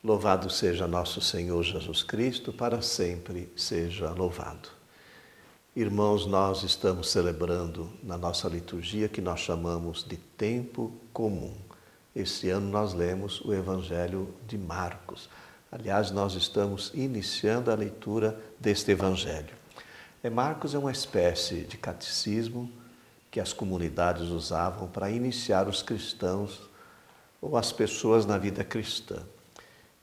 Louvado seja nosso Senhor Jesus Cristo, para sempre seja louvado. Irmãos, nós estamos celebrando na nossa liturgia que nós chamamos de tempo comum. Este ano nós lemos o Evangelho de Marcos. Aliás, nós estamos iniciando a leitura deste Evangelho. Marcos é uma espécie de catecismo que as comunidades usavam para iniciar os cristãos ou as pessoas na vida cristã.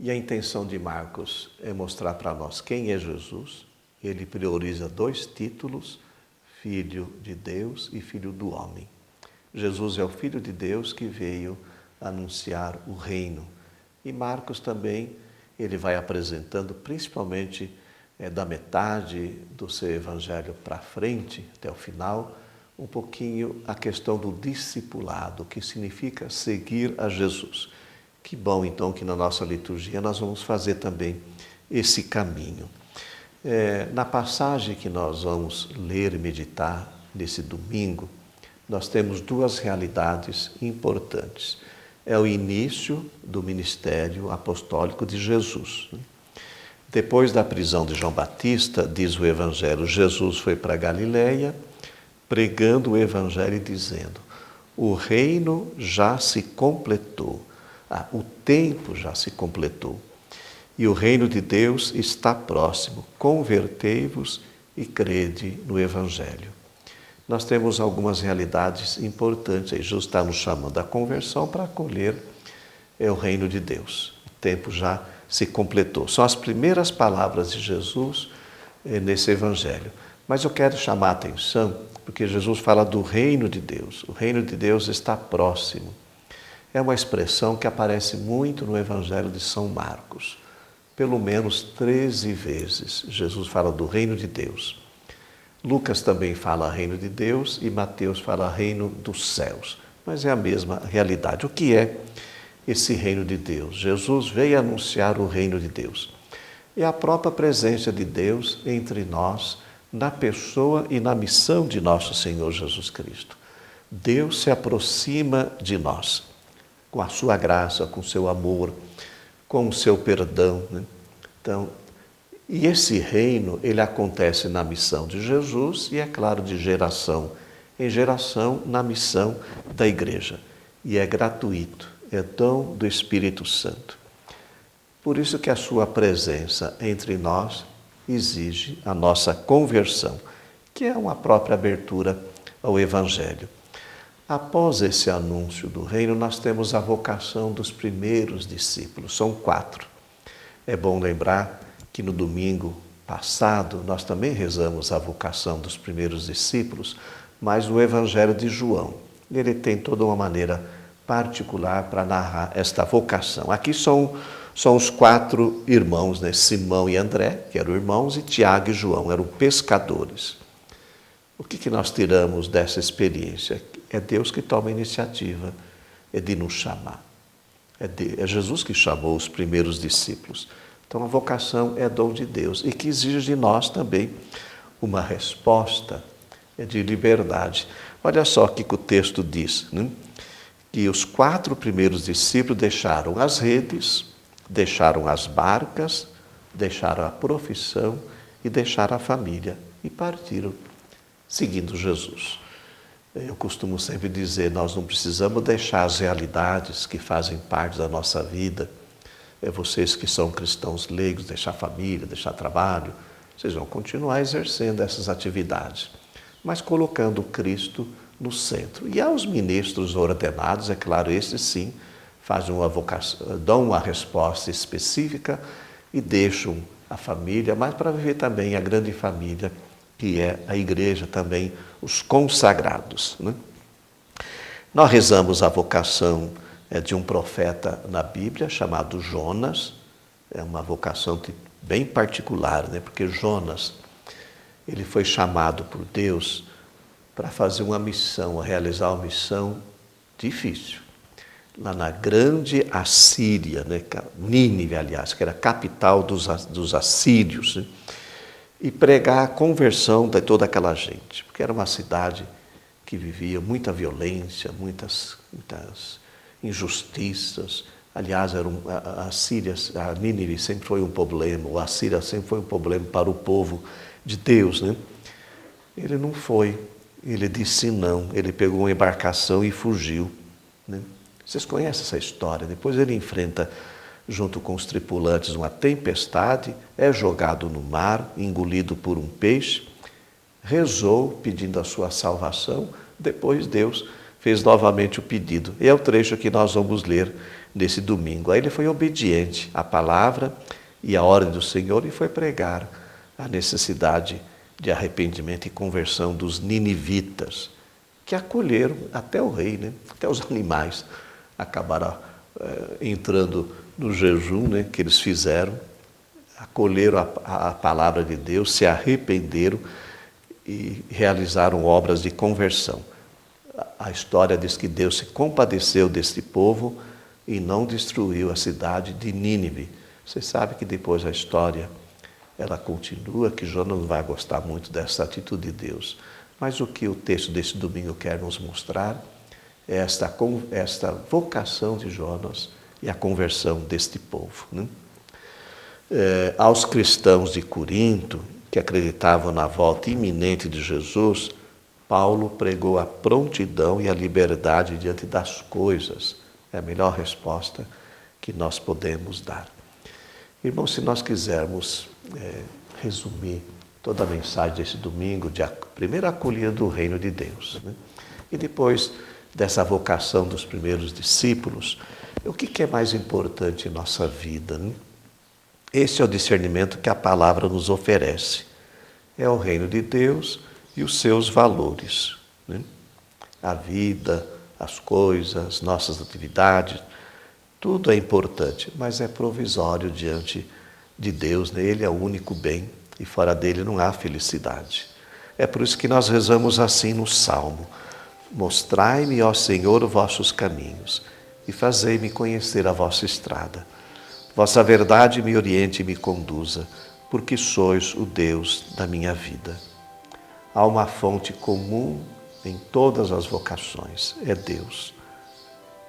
E a intenção de Marcos é mostrar para nós quem é Jesus. Ele prioriza 2 títulos, Filho de Deus e Filho do Homem. Jesus é o Filho de Deus que veio anunciar o reino. E Marcos também, ele vai apresentando, principalmente da metade do seu evangelho para frente, até o final, um pouquinho a questão do discipulado, que significa seguir a Jesus. Que bom, então, que na nossa liturgia nós vamos fazer também esse caminho. Na passagem que nós vamos ler e meditar nesse domingo, nós temos 2 realidades importantes. É o início do ministério apostólico de Jesus. Depois da prisão de João Batista, diz o Evangelho, Jesus foi para Galileia, pregando o Evangelho e dizendo: o reino já se completou. O tempo já se completou e o reino de Deus está próximo. Convertei-vos e crede no Evangelho. Nós temos algumas realidades importantes. Jesus está nos chamando à conversão para acolher o reino de Deus. O tempo já se completou. São as primeiras palavras de Jesus nesse Evangelho. Mas eu quero chamar a atenção, porque Jesus fala do reino de Deus. O reino de Deus está próximo. É uma expressão que aparece muito no Evangelho de São Marcos. Pelo menos 13 vezes Jesus fala do reino de Deus. Lucas também fala reino de Deus e Mateus fala reino dos céus. Mas é a mesma realidade. O que é esse reino de Deus? Jesus veio anunciar o reino de Deus. É a própria presença de Deus entre nós, na pessoa e na missão de nosso Senhor Jesus Cristo. Deus se aproxima de nós, com a sua graça, com o seu amor, com o seu perdão. Então, e esse reino, ele acontece na missão de Jesus e, é claro, de geração em geração, na missão da igreja. E é gratuito, é dom do Espírito Santo. Por isso que a sua presença entre nós exige a nossa conversão, que é uma própria abertura ao Evangelho. Após esse anúncio do reino, nós temos a vocação dos primeiros discípulos. São 4. É bom lembrar que no domingo passado nós também rezamos a vocação dos primeiros discípulos, mas no Evangelho de João. Ele tem toda uma maneira particular para narrar esta vocação. Aqui são os 4 irmãos, Simão e André, que eram irmãos, e Tiago e João, eram pescadores. O que nós tiramos dessa experiência? É Deus que toma a iniciativa, de nos chamar. É Jesus que chamou os primeiros discípulos. Então a vocação é dom de Deus e que exige de nós também uma resposta de liberdade. Olha só o que o texto diz, que os 4 primeiros discípulos deixaram as redes, deixaram as barcas, deixaram a profissão e deixaram a família e partiram seguindo Jesus. Eu costumo sempre dizer, nós não precisamos deixar as realidades que fazem parte da nossa vida. Vocês que são cristãos leigos, deixar família, deixar trabalho, vocês vão continuar exercendo essas atividades, mas colocando Cristo no centro. E aos ministros ordenados, é claro, esses sim, fazem uma vocação, dão uma resposta específica e deixam a família, mas para viver também a grande família, que é a igreja também, os consagrados. Nós rezamos a vocação de um profeta na Bíblia, chamado Jonas. É uma vocação bem particular, porque Jonas, ele foi chamado por Deus para fazer uma missão, realizar uma missão difícil. Lá na grande Assíria, Nínive, aliás, que era a capital dos assírios, e pregar a conversão de toda aquela gente, porque era uma cidade que vivia muita violência, muitas injustiças, Aliás, a Síria, a Nínive sempre foi um problema, ou a Síria sempre foi um problema para o povo de Deus, né? Ele não foi, ele disse não, ele pegou uma embarcação e fugiu, né? Vocês conhecem essa história? Depois ele enfrenta, junto com os tripulantes, uma tempestade, é jogado no mar, engolido por um peixe, rezou pedindo a sua salvação, depois Deus fez novamente o pedido. E é o trecho que nós vamos ler nesse domingo. Aí ele foi obediente à palavra e à ordem do Senhor e foi pregar a necessidade de arrependimento e conversão dos ninivitas, que acolheram até o rei, né? Até os animais acabaram entrando no jejum, né, que eles fizeram, acolheram a palavra de Deus, se arrependeram e realizaram obras de conversão. A história diz que Deus se compadeceu deste povo e não destruiu a cidade de Nínive. Você sabe que depois a história ela continua, que Jonas não vai gostar muito dessa atitude de Deus. Mas o que o texto desse domingo quer nos mostrar é esta vocação de Jonas e a conversão deste povo, né? Aos cristãos de Corinto, que acreditavam na volta iminente de Jesus, Paulo pregou a prontidão e a liberdade diante das coisas. É a melhor resposta que nós podemos dar. Irmãos, se nós quisermos resumir toda a mensagem desse domingo, de primeiro a acolhida do reino de Deus, né? E depois dessa vocação dos primeiros discípulos, o que é mais importante em nossa vida, né? Esse é o discernimento que a palavra nos oferece. É o reino de Deus e os seus valores, né? A vida, as coisas, nossas atividades, tudo é importante, mas é provisório diante de Deus, né? Ele é o único bem e fora dele não há felicidade. É por isso que nós rezamos assim no Salmo: mostrai-me, ó Senhor, os vossos caminhos e fazei-me conhecer a vossa estrada. Vossa verdade me oriente e me conduza, porque sois o Deus da minha vida. Há uma fonte comum em todas as vocações, é Deus.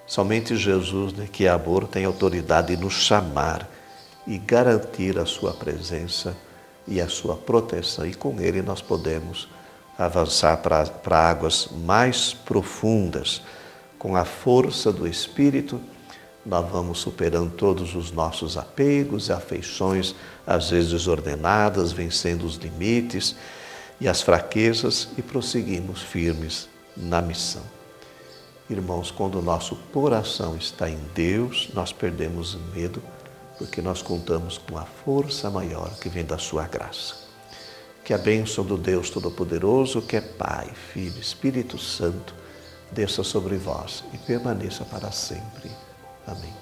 Somente Jesus, né, que é amor, tem autoridade de nos chamar e garantir a sua presença e a sua proteção. E com ele nós podemos avançar para águas mais profundas. Com a força do Espírito, nós vamos superando todos os nossos apegos e afeições, às vezes desordenadas, vencendo os limites e as fraquezas e prosseguimos firmes na missão. Irmãos, quando o nosso coração está em Deus, nós perdemos o medo, porque nós contamos com a força maior que vem da sua graça. Que a bênção do Deus Todo-Poderoso, que é Pai, Filho, Espírito Santo, desça sobre vós e permaneça para sempre. Amém.